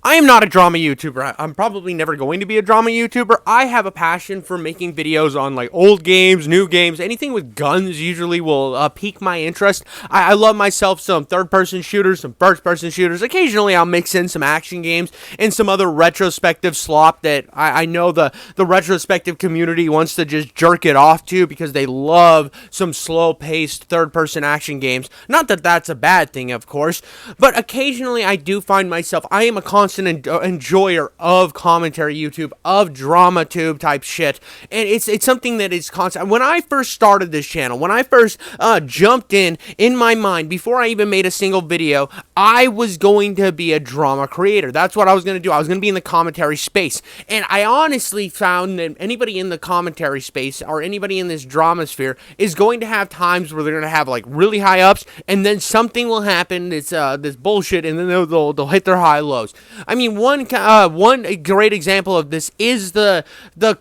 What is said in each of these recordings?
I am not a drama YouTuber. I'm probably never going to be a drama YouTuber. I have a passion for making videos on like old games, new games, anything with guns usually will pique my interest. I love myself some third-person shooters, some first-person shooters. Occasionally I'll mix in some action games and some other retrospective slop that I know the retrospective community wants to just jerk it off to because they love some slow-paced third-person action games. Not that that's a bad thing, of course, but occasionally I do find myself, I am a constant enjoyer of commentary YouTube, of drama tube type shit, and it's something that is constant. When I first started this channel, when I first jumped in my mind, before I even made a single video, I was going to be a drama creator. That's what I was going to do. I was going to be in the commentary space, and I honestly found that anybody in the commentary space or anybody in this drama sphere is going to have times where they're going to have like really high ups, and then something will happen. It's this bullshit, and then they'll hit their high lows. I mean, one great example of this is the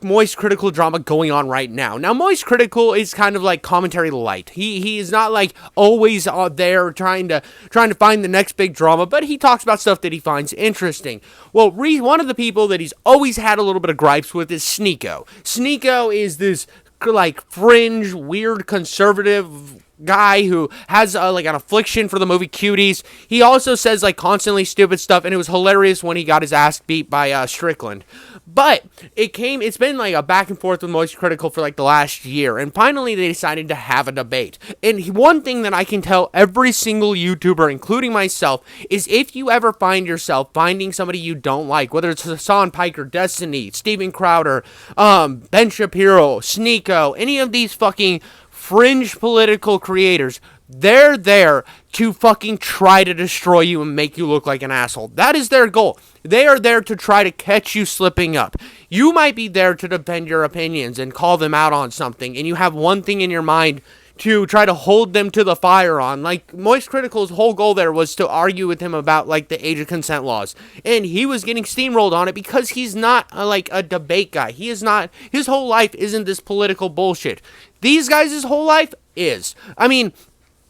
Moist Critical drama going on right now. Now, Moist Critical is kind of like commentary light. He is not like always there trying to find the next big drama, but he talks about stuff that he finds interesting. Well, one of the people that he's always had a little bit of gripes with is Sneako. Sneako is this like fringe, weird, conservative guy who has like an affliction for the movie Cuties. He also says like constantly stupid stuff, and it was hilarious when he got his ass beat by Strickland. But it's been like a back and forth with Moist Critical for like the last year, and finally they decided to have a debate. And one thing that I can tell every single YouTuber, including myself, is if you ever find yourself finding somebody you don't like, whether it's Hassan Piker, Destiny, Steven Crowder, Ben Shapiro, Sneako, any of these fucking fringe political creators, they're there to fucking try to destroy you and make you look like an asshole. That is their goal. They are there to try to catch you slipping up. You might be there to defend your opinions and call them out on something, and you have one thing in your mind to try to hold them to the fire on. Like, Moist Critical's whole goal there was to argue with him about, like, the age of consent laws. And he was getting steamrolled on it because he's not, like, a debate guy. He is not, his whole life isn't this political bullshit. These guys' whole life is. I mean,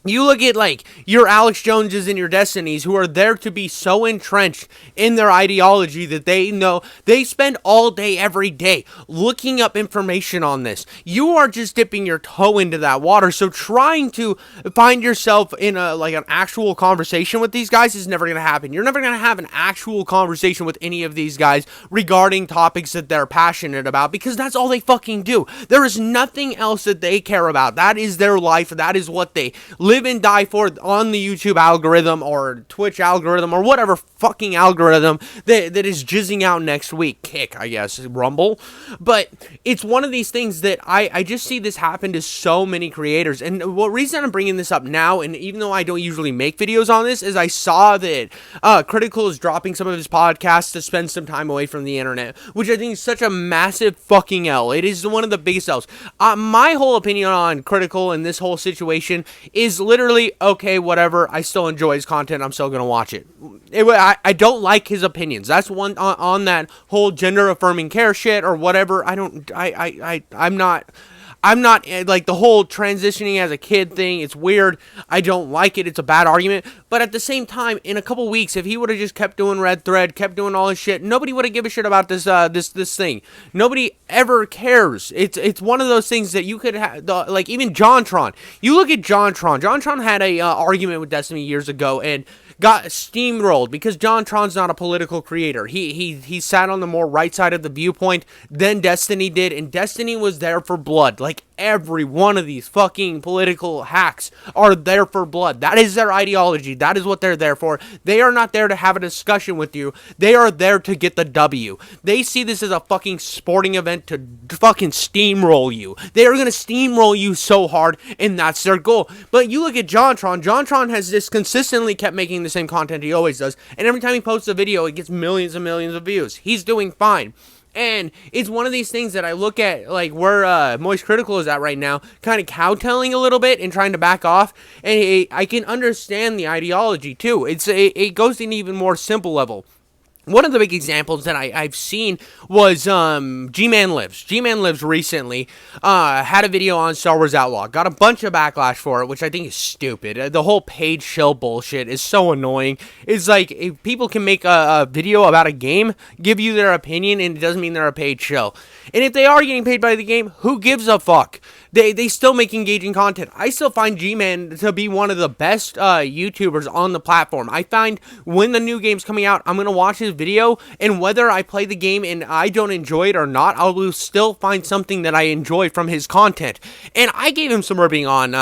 you look at, like, your Alex Joneses and your Destinys who are there to be so entrenched in their ideology that they know they spend all day, every day, looking up information on this. You are just dipping your toe into that water, so trying to find yourself in an actual conversation with these guys is never going to happen. You're never going to have an actual conversation with any of these guys regarding topics that they're passionate about, because that's all they fucking do. There is nothing else that they care about. That is their life. That is what they live and die for on the YouTube algorithm or Twitch algorithm or whatever fucking algorithm that is jizzing out next week. Kick, I guess, Rumble. But it's one of these things that I just see this happen to so many creators. And the reason I'm bringing this up now, and even though I don't usually make videos on this, is I saw that Critical is dropping some of his podcasts to spend some time away from the internet, which I think is such a massive fucking L. It is one of the biggest L's. My whole opinion on Critical and this whole situation is literally, okay, whatever, I still enjoy his content, I'm still gonna watch it. I don't like his opinions. That's one on that whole gender affirming care shit or whatever. I'm not like the whole transitioning as a kid thing. It's weird. I don't like it. It's a bad argument. But at the same time, in a couple weeks, if he would have just kept doing Red Thread, kept doing all this shit, nobody would have given a shit about this thing. Nobody ever cares. It's one of those things that you could have, like even JonTron. You look at JonTron. JonTron had a argument with Destiny years ago and got steamrolled because JonTron's not a political creator. He sat on the more right side of the viewpoint than Destiny did, and Destiny was there for blood. Like, every one of these fucking political hacks are there for blood. That is their ideology. That is what they're there for. They are not there to have a discussion with you. They are there to get the W. They see this as a fucking sporting event to fucking steamroll you. They are going to steamroll you so hard, and that's their goal. But you look at JonTron. JonTron has just consistently kept making the same content he always does, and every time he posts a video, it gets millions and millions of views. He's doing fine. And it's one of these things that I look at, like, where Moist Critical is at right now, kind of cowtelling a little bit and trying to back off. And I can understand the ideology, too. It goes to an even more simple level. one of the big examples that I've seen was G-Man Lives. G-Man Lives recently had a video on Star Wars Outlaw. Got a bunch of backlash for it, which I think is stupid. The whole paid shill bullshit is so annoying. It's like, if people can make a video about a game, give you their opinion, and it doesn't mean they're a paid shill. And if they are getting paid by the game, who gives a fuck? They still make engaging content. I still find G-Man to be one of the best YouTubers on the platform. I find when the new game's coming out, I'm going to watch his video, and whether I play the game and I don't enjoy it or not, I will still find something that I enjoy from his content. And I gave him some ribbing on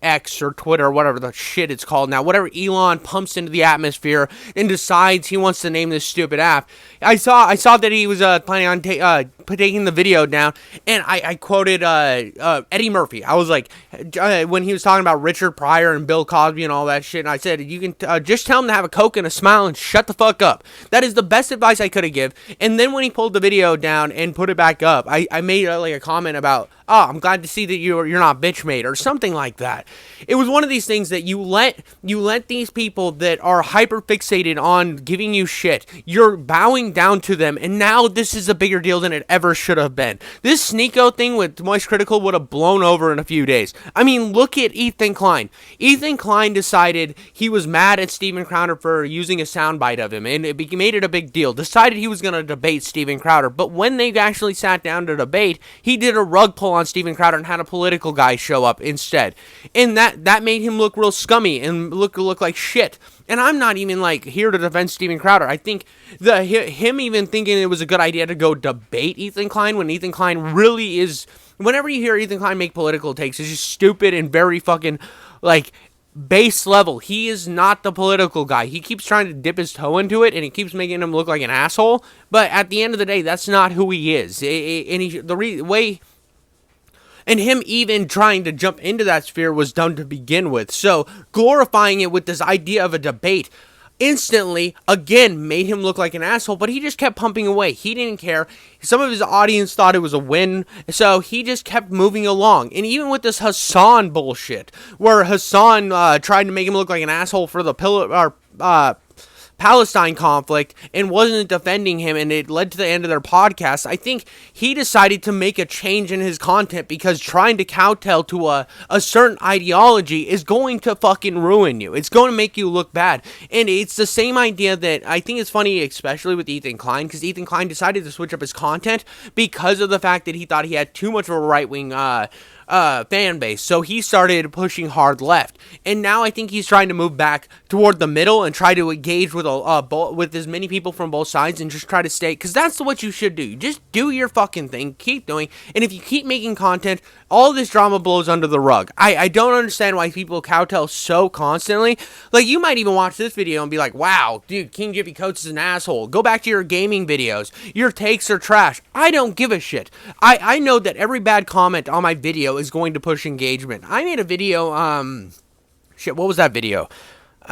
X or Twitter, or whatever the shit it's called now. Whatever Elon pumps into the atmosphere and decides he wants to name this stupid app. I saw that he was planning on taking the video down, and I quoted Eddie Murphy. I was like, when he was talking about Richard Pryor and Bill Cosby and all that shit, and I said, you can just tell him to have a Coke and a smile and shut the fuck up. That is the best advice I could have given. And then when he pulled the video down and put it back up, I made like a comment about, oh, I'm glad to see that you're not bitch made, or something like that. It was one of these things that you let these people that are hyper fixated on giving you shit, you're bowing down to them, and now this is a bigger deal than it ever should have been. This Sneeko thing with Moist Critical would have blown over in a few days. I mean, look at Ethan Klein. Ethan Klein decided he was mad at Steven Crowder for using a soundbite of him, and it made it a big deal. Decided he was going to debate Steven Crowder, but when they actually sat down to debate, he did a rug pull on Steven Crowder and had a political guy show up instead. And that made him look real scummy and look like shit. And I'm not even like here to defend Steven Crowder. I think him even thinking it was a good idea to go debate Ethan Klein when Ethan Klein really is, whenever you hear Ethan Klein make political takes, it's just stupid and very fucking like base level. He is not the political guy. He keeps trying to dip his toe into it, and it keeps making him look like an asshole. But at the end of the day, that's not who he is. And him even trying to jump into that sphere was done to begin with. So glorifying it with this idea of a debate instantly, again, made him look like an asshole, but he just kept pumping away. He didn't care. Some of his audience thought it was a win, so he just kept moving along. And even with this Hassan bullshit, where Hassan tried to make him look like an asshole for the Palestine conflict and wasn't defending him, and it led to the end of their podcast, I think he decided to make a change in his content because trying to kowtow to a certain ideology is going to fucking ruin you. It's going to make you look bad. And it's the same idea that I think it's funny, especially with Ethan Klein, because Ethan Klein decided to switch up his content because of the fact that he thought he had too much of a right-wing fan base, so he started pushing hard left, and now I think he's trying to move back toward the middle and try to engage with with as many people from both sides and just try to stay, because that's what you should do. Just do your fucking thing, keep doing, and if you keep making content, all this drama blows under the rug. I don't understand why people kowtow so constantly. Like, you might even watch this video and be like, wow, dude, King Jiffy Coates is an asshole. Go back to your gaming videos. Your takes are trash. I don't give a shit. I know that every bad comment on my video is going to push engagement. I made a video, what was that video? God,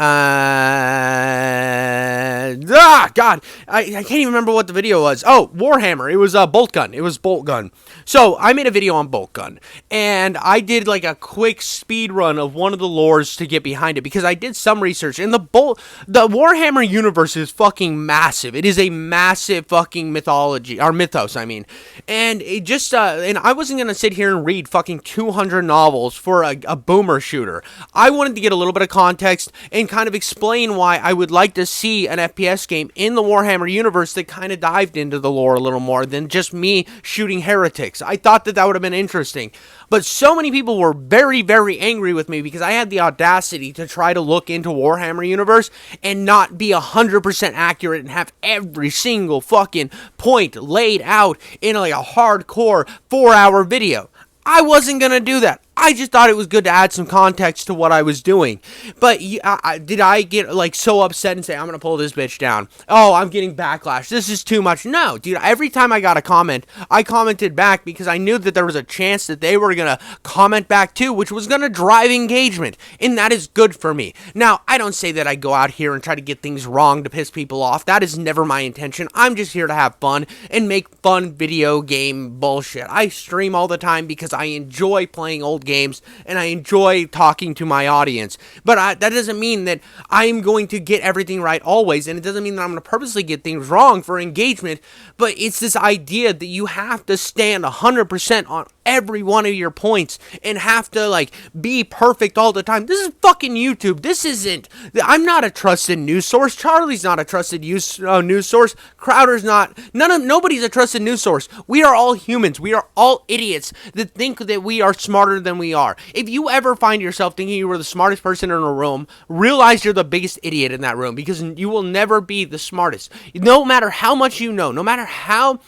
I can't even remember what the video was. Oh, Warhammer. It was Bolt Gun. It was Bolt Gun. So I made a video on Bolt Gun, and I did like a quick speed run of one of the lores to get behind it because I did some research. And the Warhammer universe is fucking massive. It is a massive fucking mythology, or mythos, I mean. And it just and I wasn't gonna sit here and read fucking 200 novels for a boomer shooter. I wanted to get a little bit of context and kind of explain why I would like to see an FPS game in the Warhammer universe that kind of dived into the lore a little more than just me shooting heretics. I thought that would have been interesting. But so many people were very, very angry with me because I had the audacity to try to look into Warhammer universe and not be 100% accurate and have every single fucking point laid out in like a hardcore 4-hour video. I wasn't going to do that. I just thought it was good to add some context to what I was doing. But did I get like so upset and say, I'm going to pull this bitch down? Oh, I'm getting backlash. This is too much. No, dude, every time I got a comment, I commented back because I knew that there was a chance that they were going to comment back too, which was going to drive engagement. And that is good for me. Now, I don't say that I go out here and try to get things wrong to piss people off. That is never my intention. I'm just here to have fun and make fun video game bullshit. I stream all the time because I enjoy playing old games games, and I enjoy talking to my audience. But that doesn't mean that I'm going to get everything right always, and it doesn't mean that I'm going to purposely get things wrong for engagement, but it's this idea that you have to stand 100% on every one of your points and have to like be perfect all the time. This is fucking YouTube. This isn't. I'm not a trusted news source. Charlie's not a trusted news source. Crowder's not. Nobody's a trusted news source. We are all humans. We are all idiots that think that we are smarter than we are. If you ever find yourself thinking you were the smartest person in a room, realize you're the biggest idiot in that room, because you will never be the smartest. No matter how much you know, no matter how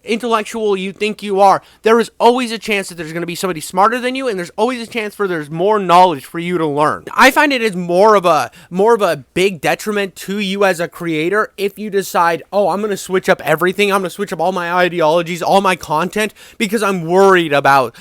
intellectual you think you are, there is always a chance that there's going to be somebody smarter than you, and there's always a chance for there's more knowledge for you to learn. I find it is more of a big detriment to you as a creator if you decide, oh, I'm going to switch up everything. I'm going to switch up all my ideologies, all my content, because I'm worried about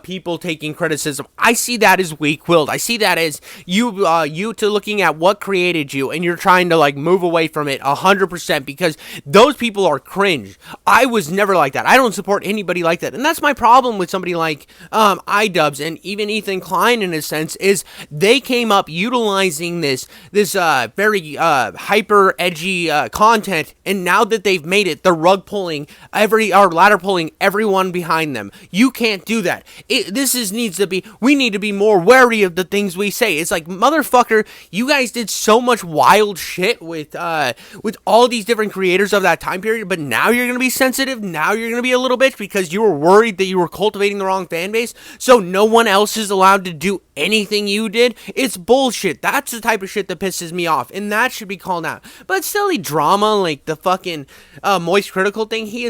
people taking criticism. I see that as weak-willed. I see that as you to looking at what created you, and you're trying to like move away from it 100%, because those people are cringe. I was never like that. I don't support anybody like that. And that's my problem with somebody like iDubbbz and even Ethan Klein in a sense, is they came up utilizing this very hyper edgy content, and now that they've made it, they're ladder pulling everyone behind them. You can't do that. We need to be more wary of the things we say. It's like, motherfucker, you guys did so much wild shit with all these different creators of that time period, but now you're gonna be sensitive. Now you're gonna be a little bitch because you were worried that you were cultivating the wrong fan base, so no one else is allowed to do anything you did. It's bullshit. That's the type of shit that pisses me off, and that should be called out. But silly drama like the fucking Moist Critical thing, he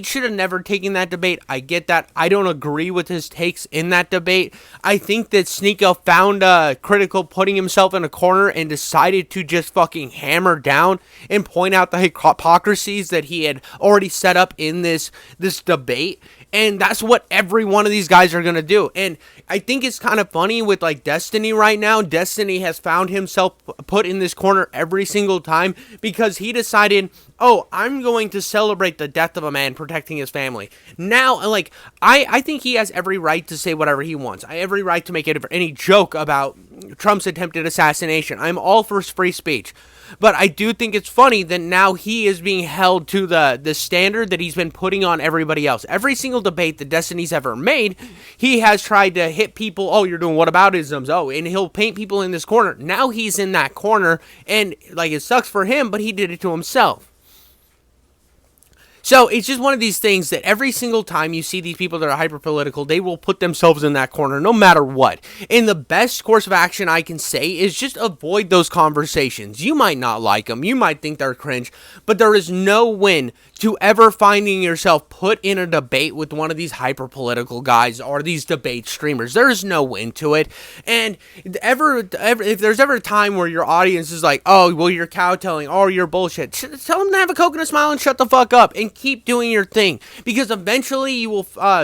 should have never taken that debate. I get that. I don't agree with his takes in that debate. I think that Sneako found Critical putting himself in a corner and decided to just fucking hammer down and point out the hypocrisies that he had already set up in this debate. And that's what every one of these guys are going to do. And I think it's kind of funny with like Destiny right now. Destiny has found himself put in this corner every single time because he decided, oh, I'm going to celebrate the death of a man protecting his family. Now, like, I think he has every right to say whatever he wants. I have every right to make any joke about Trump's attempted assassination. I'm all for free speech. But I do think it's funny that now he is being held to the standard that he's been putting on everybody else. Every single debate that Destiny's ever made, he has tried to hit people, oh, you're doing whataboutisms, oh, and he'll paint people in this corner. Now he's in that corner, and, like, it sucks for him, but he did it to himself. So it's just one of these things that every single time you see these people that are hyper-political, they will put themselves in that corner no matter what. And the best course of action I can say is just avoid those conversations. You might not like them. You might think they're cringe. But there is no win to ever finding yourself put in a debate with one of these hyper-political guys or these debate streamers. There is no win to it. And if there's ever a time where your audience is like, oh, well, you're cowtelling, oh, you're bullshit, tell them to have a coconut smile and shut the fuck up and keep doing your thing, because eventually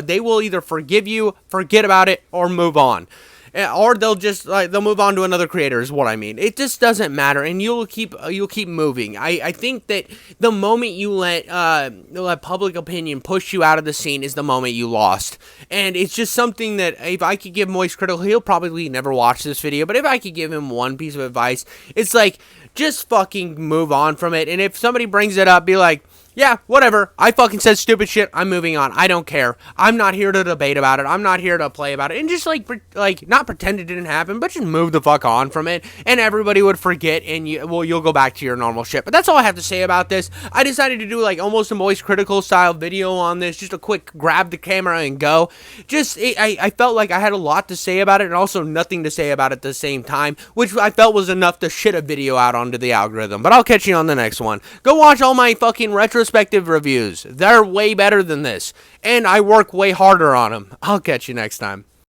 they will either forgive you, forget about it, or move on. Or they'll move on to another creator is what I mean. It just doesn't matter, and you'll keep moving. I think that the moment you let public opinion push you out of the scene is the moment you lost. And it's just something that if I could give Moist Critical, he'll probably never watch this video, but if I could give him one piece of advice, it's like, just fucking move on from it. And if somebody brings it up, be like, yeah, whatever. I fucking said stupid shit. I'm moving on. I don't care. I'm not here to debate about it. I'm not here to play about it. And just like not pretend it didn't happen, but just move the fuck on from it. And everybody would forget, and you'll go back to your normal shit. But that's all I have to say about this. I decided to do like almost a Moist Critical style video on this. Just a quick grab the camera and go. I felt like I had a lot to say about it and also nothing to say about it at the same time, which I felt was enough to shit a video out onto the algorithm. But I'll catch you on the next one. Go watch all my fucking retrospective reviews. They're way better than this, and I work way harder on them. I'll catch you next time.